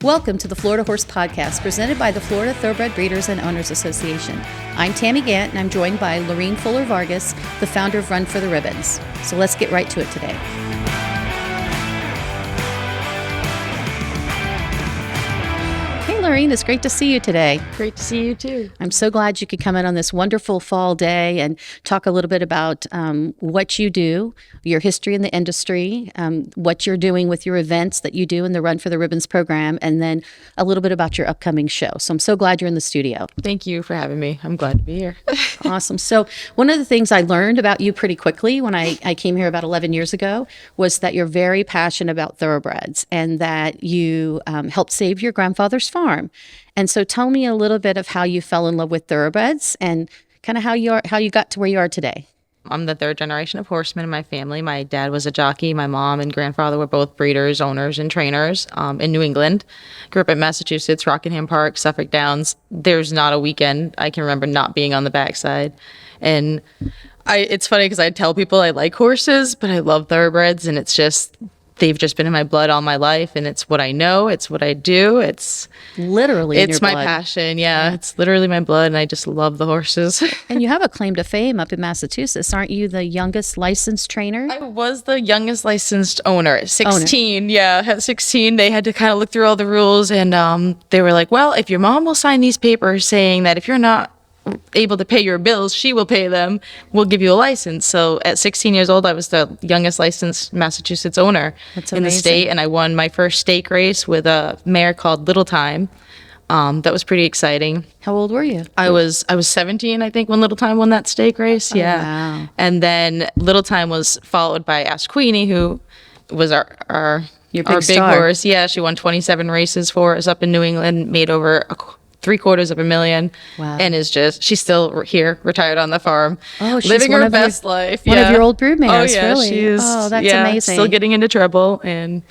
Welcome to the Florida Horse Podcast, presented by the Florida Thoroughbred Breeders and Owners Association. I'm Tammy Gantt, and I'm joined by Laurine Fuller-Vargas, the founder of Run for the Ribbons. So let's get right to it today. Hey, Laurine, it's great to see you today. Great to see you too. I'm so glad you could come in on this wonderful fall day and talk a little bit about what you do, your history in the industry, what you're doing with your events that you do in the Run for the Ribbons program, and then a little bit about your upcoming show. So I'm so glad you're in the studio. Thank you for having me. I'm glad to be here. Awesome. So one of the things I learned about you pretty quickly when I came here about 11 years ago was that you're very passionate about thoroughbreds and that you helped save your grandfather's farm. And so tell me a little bit of how you fell in love with thoroughbreds and kind of how you got to where you are today. I'm the third generation of horsemen in my family. My dad was a jockey. My mom and grandfather were both breeders, owners, and trainers in New England. Grew up in Massachusetts, Rockingham Park, Suffolk Downs. There's not a weekend I can remember not being on the backside. And it's funny because I tell people I like horses, but I love thoroughbreds, and they've just been in my blood all my life, and it's what I know, it's what I do, it's literally in your my blood. passion. Yeah, it's literally my blood, and I just love the horses. And you have a claim to fame up in Massachusetts. Aren't you the youngest licensed trainer? I was the youngest licensed owner at 16. Yeah, at 16, they had to kind of look through all the rules, and they were like, well, if your mom will sign these papers saying that if you're not able to pay your bills, she will pay them, we'll give you a license. So at 16 years old, I was the youngest licensed Massachusetts owner in the state, and I won my first stake race with a mare called Little Time. That was pretty exciting. How old were you? I was 17, I think, when Little Time won that stake race. Yeah. Oh, wow. And then Little Time was followed by Ask Queenie, who was our big horse. Yeah, she won 27 races for us up in New England, made over $750,000. Wow. And she's still here, retired on the farm, she's living her best life. One of your old broodmares, yeah, really? She is. Oh, that's amazing. Still getting into trouble.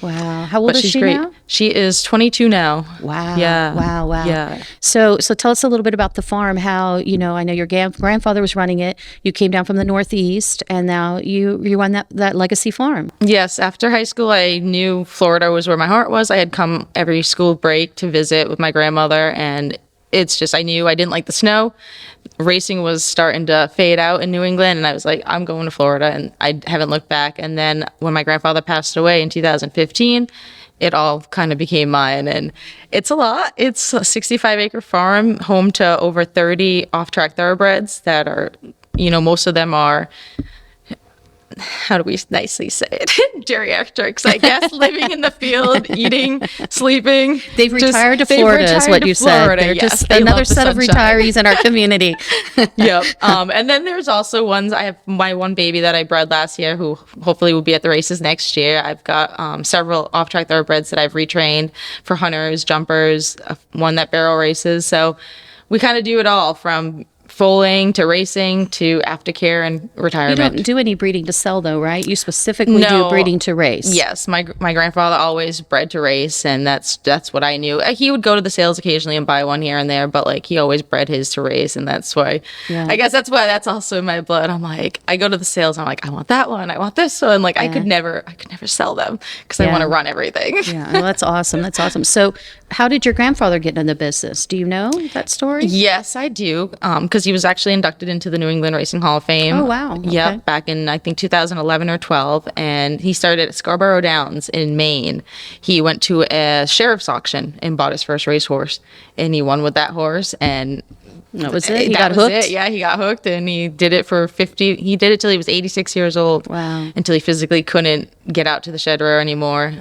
Wow. How old is she great now? She is 22 now. Wow. Yeah. Wow. Yeah. So tell us a little bit about the farm, how, I know your grandfather was running it. You came down from the Northeast, and now you run that legacy farm. Yes. After high school, I knew Florida was where my heart was. I had come every school break to visit with my grandmother, and it's just, I knew I didn't like the snow. Racing was starting to fade out in New England, and I was like, I'm going to Florida, and I haven't looked back. And then when my grandfather passed away in 2015, it all kind of became mine, and it's a lot. It's a 65-acre farm, home to over 30 off-track thoroughbreds that are, most of them are, how do we nicely say it? Geriatrics, I guess, living in the field, eating, sleeping. They've retired to Florida is what you said. They're yes, just another set of retirees in our community. Yep. And then there's also ones, I have my one baby that I bred last year who hopefully will be at the races next year. I've got several off-track thoroughbreds that I've retrained for hunters, jumpers, one that barrel races. So we kind of do it all, from foaling to racing to aftercare and retirement. You don't do any breeding to sell, though, right? You specifically do breeding to race. Yes, my grandfather always bred to race, and that's what I knew. He would go to the sales occasionally and buy one here and there, but he always bred his to race, and that's why. Yeah. I guess that's why that's also in my blood. I'm like, I go to the sales, and I'm like, I want that one, I want this one. I could never sell them because I want to run everything. Yeah, well, that's awesome. That's awesome. So, how did your grandfather get into the business? Do you know that story? Yes, I do. Because he was actually inducted into the New England Racing Hall of Fame. Oh, wow. Okay. Yep, back in, I think, 2011 or 12. And he started at Scarborough Downs in Maine. He went to a sheriff's auction and bought his first racehorse. And he won with that horse. And that was it? He got hooked? Yeah, he got hooked, and he did it for 50. He did it till he was 86 years old. Wow. Until he physically couldn't get out to the shed row ananymore.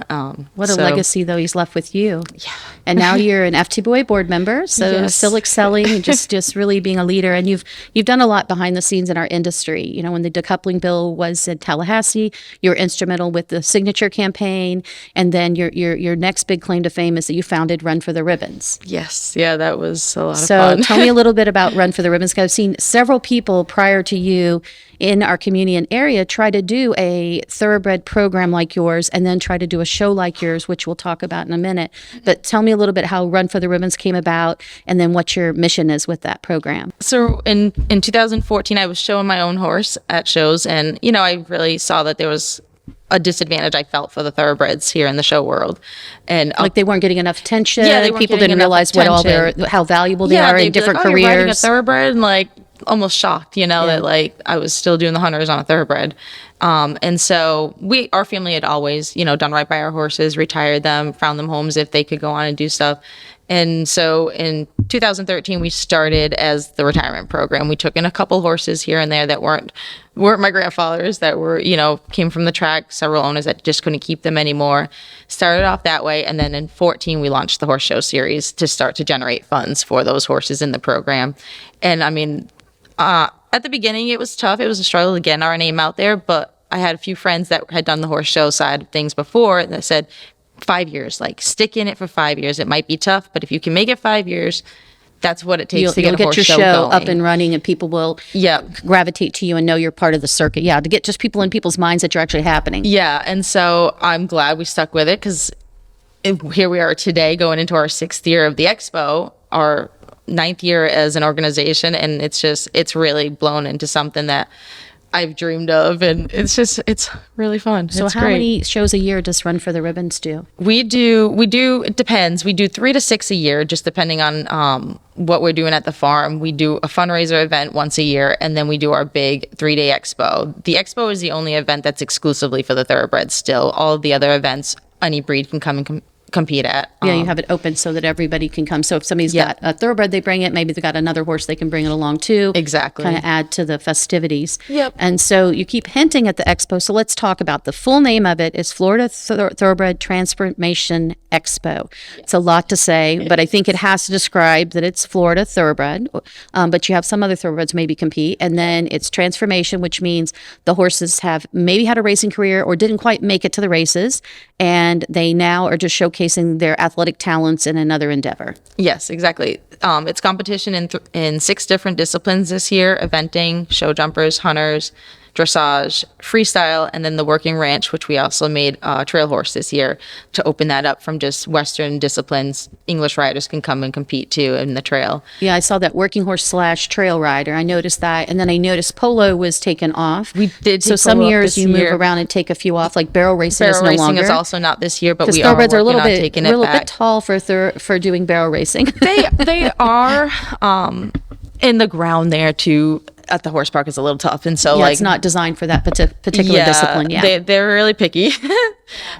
What a legacy, though, he's left with you. Yeah. And now you're an FTBOA board member, so yes. Still excelling and just really being a leader. And you've done a lot behind the scenes in our industry. When the decoupling bill was in Tallahassee, you were instrumental with the signature campaign. And then your next big claim to fame is that you founded Run for the Ribbons. Yes. Yeah, that was a lot of So fun. tell me a little bit about Run for the Ribbons, because I've seen several people prior to you in our community and area try to do a thoroughbred program like yours and then try to do a show like yours, which we'll talk about in a minute. But tell me a little bit how Run for the Ribbons came about and then what your mission is with that program. So in 2014, I was showing my own horse at shows, and I really saw that there was a disadvantage I felt for the thoroughbreds here in the show world. And Like they weren't getting enough attention. Yeah, they weren't People getting didn't enough realize how valuable they are they'd in be different like, oh, you're riding a careers. thoroughbred, and like almost shocked, that like I was still doing the hunters on a thoroughbred. And so our family had always, done right by our horses, retired them, found them homes if they could go on and do stuff. And so in 2013, we started as the retirement program. We took in a couple horses here and there that weren't my grandfather's, that were, came from the track, several owners that just couldn't keep them anymore. Started off that way. And then in 14, we launched the horse show series to start to generate funds for those horses in the program. And I mean, at the beginning, it was tough. It was a struggle to get our name out there, but I had a few friends that had done the horse show side of things before that said, 5 years, like stick in it for 5 years. It might be tough, but if you can make it 5 years, that's what it takes to get a horse show going. Up and running, and people will gravitate to you and know you're part of the circuit. Yeah, to get just people in people's minds that you're actually happening. Yeah, and so I'm glad we stuck with it, because here we are today going into our 6th year of the expo, our 9th year as an organization, and it's really blown into something that I've dreamed of, and it's really fun. So how many shows a year does Run for the Ribbons do? We do, it depends. We do 3 to 6 a year, just depending on what we're doing at the farm. We do a fundraiser event once a year, and then we do our big 3-day expo. The expo is the only event that's exclusively for the thoroughbreds still. All of the other events, any breed can come and compete at. Yeah, you have it open so that everybody can come. So if somebody's got a thoroughbred, they bring it. Maybe they've got another horse, they can bring it along too. Exactly. Kind of add to the festivities. Yep. And so you keep hinting at the expo. So let's talk about the full name of it is Florida Thoroughbred Transformation Expo. It's a lot to say, but I think it has to describe that it's Florida Thoroughbred, but you have some other thoroughbreds maybe compete. And then it's transformation, which means the horses have maybe had a racing career or didn't quite make it to the races, and they now are just showcasing their athletic talents in another endeavor. Yes, exactly. It's competition in 6 different disciplines this year: eventing, show jumpers, hunters, dressage, freestyle, and then the working ranch, which we also made trail horse this year to open that up from just Western disciplines. English riders can come and compete too in the trail. Yeah, I saw that working horse / trail rider. I noticed that. And then I noticed polo was taken off. We did. So some years you move around and take a few off, like barrel racing is no longer. Barrel racing is also not this year, but we are thoroughbreds are a little bit tall for doing barrel racing. They are in the ground there too. At the horse park is a little tough, and so it's not designed for that particular discipline. Yeah, they're really picky,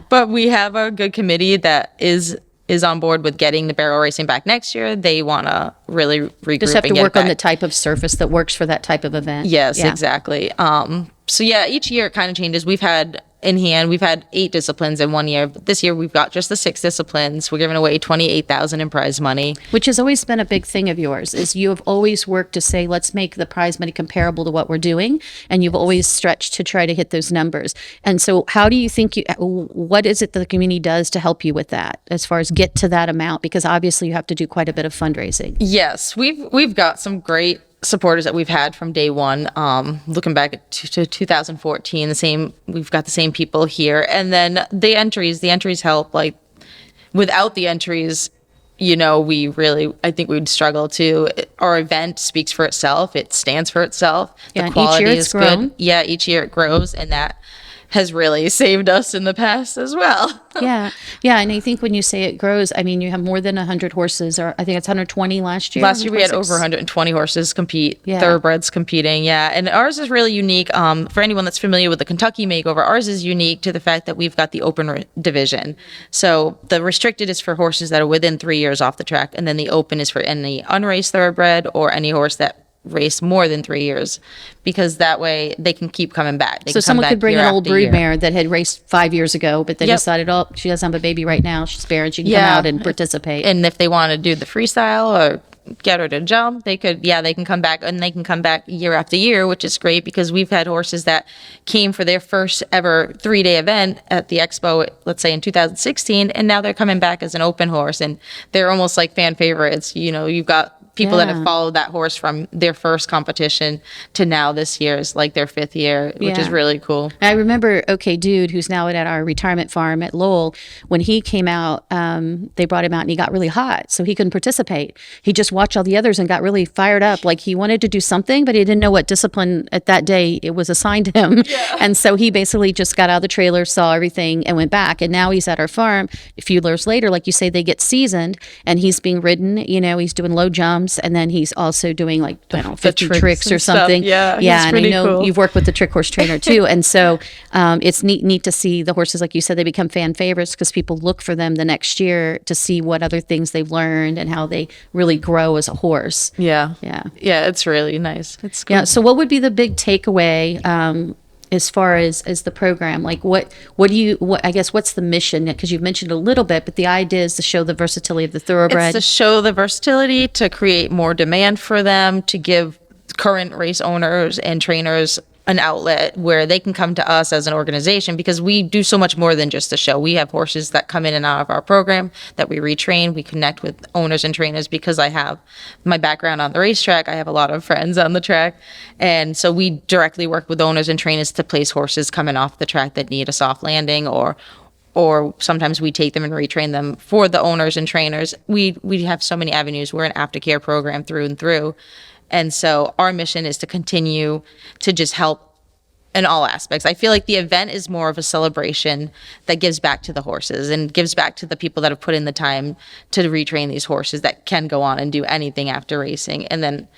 but we have a good committee that is on board with getting the barrel racing back next year. They want to really regroup. Just have to work on the type of surface that works for that type of event. Yes, exactly. So each year it kind of changes. We've had 8 disciplines in 1 year. But this year we've got just the 6 disciplines. We're giving away $28,000 in prize money, which has always been a big thing of yours. Is you have always worked to say, let's make the prize money comparable to what we're doing, and you've always stretched to try to hit those numbers. And so, how do you think what is it that the community does to help you with that, as far as get to that amount? Because obviously you have to do quite a bit of fundraising. Yes, we've got some great supporters that we've had from day one. Looking back to 2014, we've got the same people here, and then the entries help. Like without the entries, I think we'd struggle to. Our event speaks for itself. It stands for itself. The quality each year is good. Yeah, each year it grows, and that has really saved us in the past as well. Yeah. And I think when you say it grows, I mean, you have more than 100 horses, or I think it's 120 last year. Last year we had over 120 horses compete, thoroughbreds competing. Yeah. And ours is really unique. For anyone that's familiar with the Kentucky makeover, ours is unique to the fact that we've got the open division. So the restricted is for horses that are within 3 years off the track. And then the open is for any unraced thoroughbred or any horse that race more than 3 years, because that way they can keep coming back. So someone could bring an old broodmare that had raced 5 years ago, but they decided, she doesn't have a baby right now, she's barren, she can come out and participate. And if they want to do the freestyle or get her to jump, they can come back, and they can come back year after year, which is great, because we've had horses that came for their first ever 3-day event at the expo, let's say in 2016, and now they're coming back as an open horse, and they're almost like fan favorites. You've got people that Yeah. have followed that horse from their first competition to now this year is like their 5th year, which is Yeah. really cool. I remember OK Dude, who's now at our retirement farm at Lowell, when he came out, they brought him out and he got really hot, so he couldn't participate. He just watched all the others and got really fired up. Like he wanted to do something, but he didn't know what discipline at that day it was assigned to him. Yeah. And so he basically just got out of the trailer, saw everything, and went back. And now he's at our farm. A few years later, like you say, they get seasoned, and he's being ridden. You know, he's doing low jumps, and then he's also doing like, I don't know, 50 tricks or something. Yeah, yeah. And I know cool. you've worked with the trick horse trainer too, and so it's neat to see the horses, like you said, they become fan favorites because people look for them the next year to see what other things they've learned and how they really grow as a horse. Yeah, Yeah. it's really nice. It's cool. Yeah. So, what would be the big takeaway as far as the program? Like, what I guess what's the mission? Because you've mentioned a little bit, but the idea is to show the versatility of the thoroughbred. It's to show the versatility, to create more demand for them, to give current race owners and trainers an outlet where they can come to us as an organization, because we do so much more than just a show. We have horses that come in and out of our program that we retrain. We connect with owners and trainers because I have my background on the racetrack. I have a lot of friends on the track. And so we directly work with owners and trainers to place horses coming off the track that need a soft landing, or sometimes we take them and retrain them for the owners and trainers. We have so many avenues. We're an aftercare program through and through. And so our mission is to continue to just help in all aspects. I feel like the event is more of a celebration that gives back to the horses and gives back to the people that have put in the time to retrain these horses that can go on and do anything after racing. And then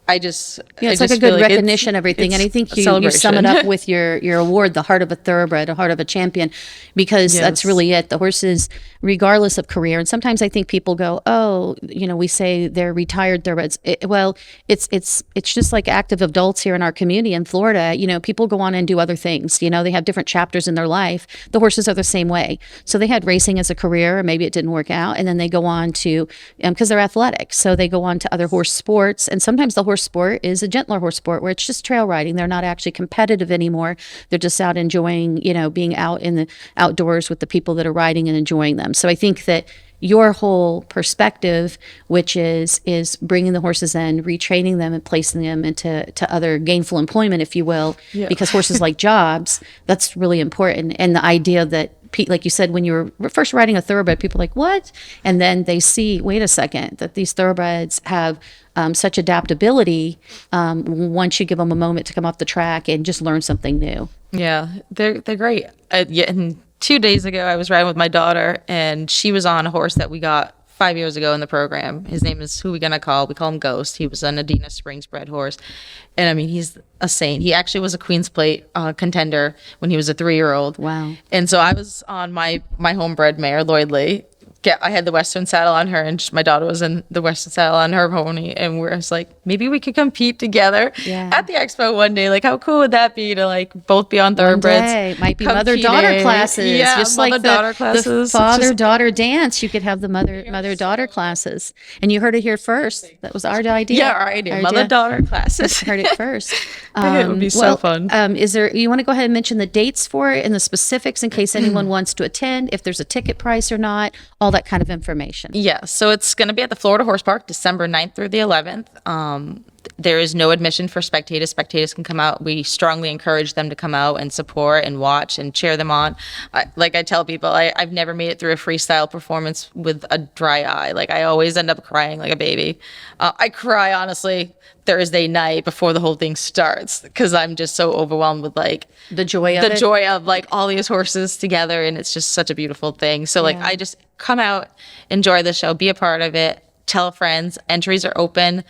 it's like a good recognition of everything. And I think you sum it up with your award, the Heart of a Thoroughbred, a Heart of a Champion, because that's really it. The horses, regardless of career, and sometimes I think people go, oh, we say they're retired thoroughbreds. It's just like active adults here in our community in Florida. People go on and do other things. They have different chapters in their life. The horses are the same way. So they had racing as a career, or maybe it didn't work out, and then they go on to, because they're athletic, so they go on to other horse sports, and sometimes the horse sport is a gentler horse sport where it's just trail riding. They're not actually competitive anymore. They're just out enjoying, being out in the outdoors with the people that are riding and enjoying them. So I think that your whole perspective, which is bringing the horses in, retraining them and placing them into other gainful employment, if you will, because horses like jobs, that's really important. And the idea that, like you said, when you were first riding a thoroughbred, people are like, what? And then they see, wait a second, that these thoroughbreds have such adaptability once you give them a moment to come off the track and just learn something new. Yeah, they're great. And 2 days ago, I was riding with my daughter, and she was on a horse that we got 5 years ago in the program. His name is, who we gonna call? We call him Ghost. He was an Adena Springs bred horse. And I mean, he's a saint. He actually was a Queen's Plate contender when he was a 3-year-old. Wow. And so I was on my homebred mare, Lloyd Lee. I had the Western saddle on her, and my daughter was in the Western saddle on her pony, and we're just like, maybe we could compete together at the expo one day. Like, how cool would that be to like both be on thoroughbreds? One day. Might be mother-daughter classes. Yeah, just like the father-daughter dance. You could have the mother-daughter classes. And you heard it here first. That was our idea. Yeah, our idea. Mother-daughter classes. Heard it first. It would be so fun. You want to go ahead and mention the dates for it and the specifics in case anyone wants to attend, if there's a ticket price or not, all that kind of information. Yeah, so it's going to be at the Florida Horse Park, December 9th through the 11th. There is no admission for spectators. Spectators can come out. We strongly encourage them to come out and support and watch and cheer them on. Like I tell people, I've never made it through a freestyle performance with a dry eye. Like, I always end up crying like a baby. I cry, honestly, Thursday night before the whole thing starts, because I'm just so overwhelmed with like the joy of like all these horses together, and it's just such a beautiful thing. So like, I just come out, enjoy the show, be a part of it, tell friends. Entries are open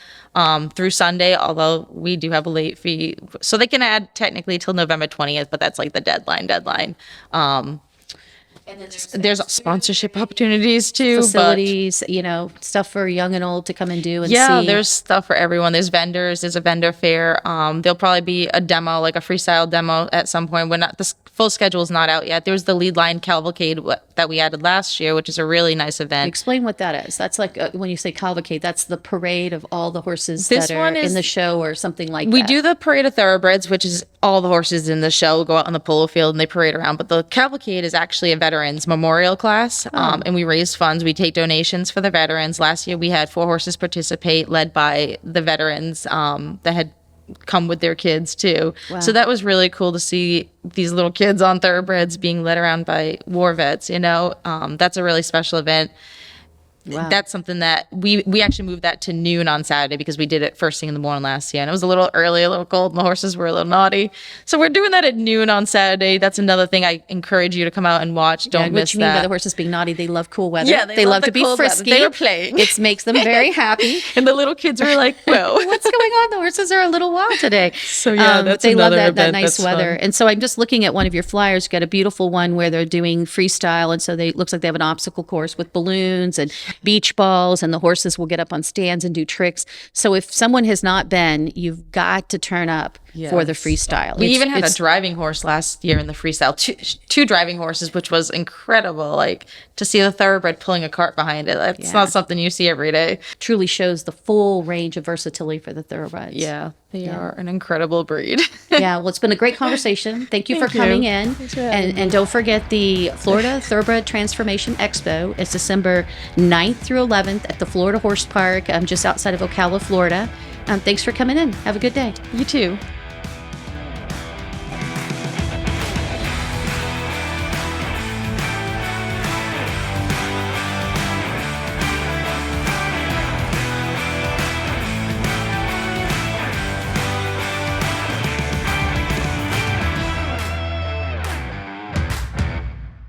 through Sunday, although we do have a late fee, so they can add technically till November 20th, but that's like the deadline. And then there's sponsorship opportunities too, facilities, stuff for young and old to come and do and see. See. There's stuff for everyone. There's vendors. There's a vendor fair. There'll probably be a demo, like a freestyle demo at some point. The full schedule is not out yet. There's the lead line cavalcade that we added last year, which is a really nice event. Explain what that is. That's like when you say cavalcade, that's the parade of all the horses This that are one is- in the show or something like that. We do the parade of thoroughbreds, which is all the horses in the show go out on the polo field and they parade around. But the cavalcade is actually a veterans memorial class, and we raise funds. We take donations for the veterans. Last year we had 4 horses participate, led by the veterans that had come with their kids too. Wow. So that was really cool to see these little kids on thoroughbreds being led around by war vets. That's a really special event. Wow. That's something that we actually moved that to noon on Saturday because we did it first thing in the morning last year, and it was a little early, a little cold, and the horses were a little naughty. So we're doing that at noon on Saturday. That's another thing I encourage you to come out and watch. Don't miss What you mean by that. the horses being naughty? They love cool weather. Yeah, they love the to be cold weather. frisky. They were playing. It makes them very happy. And the little kids were like, "Whoa, What's going on? The horses are a little wild today." So, yeah, that's they love another that event nice that's weather. fun. And so I'm just looking at one of your flyers. You got a beautiful one where they're doing freestyle, and so it looks like they have an obstacle course with balloons and beach balls, and the horses will get up on stands and do tricks. So if someone has not been, you've got to turn up for the freestyle. We even had a driving horse last year in the freestyle, two driving horses, which was incredible. Like to see the thoroughbred pulling a cart behind it. That's not something you see every day. Truly shows the full range of versatility for the thoroughbreds. Yeah, they are an incredible breed. Yeah, well, it's been a great conversation. Thank you for coming in. And don't forget the Florida Thoroughbred Transformation Expo. It's December 9th through 11th at the Florida Horse Park, just outside of Ocala, Florida. Thanks for coming in. Have a good day. You too.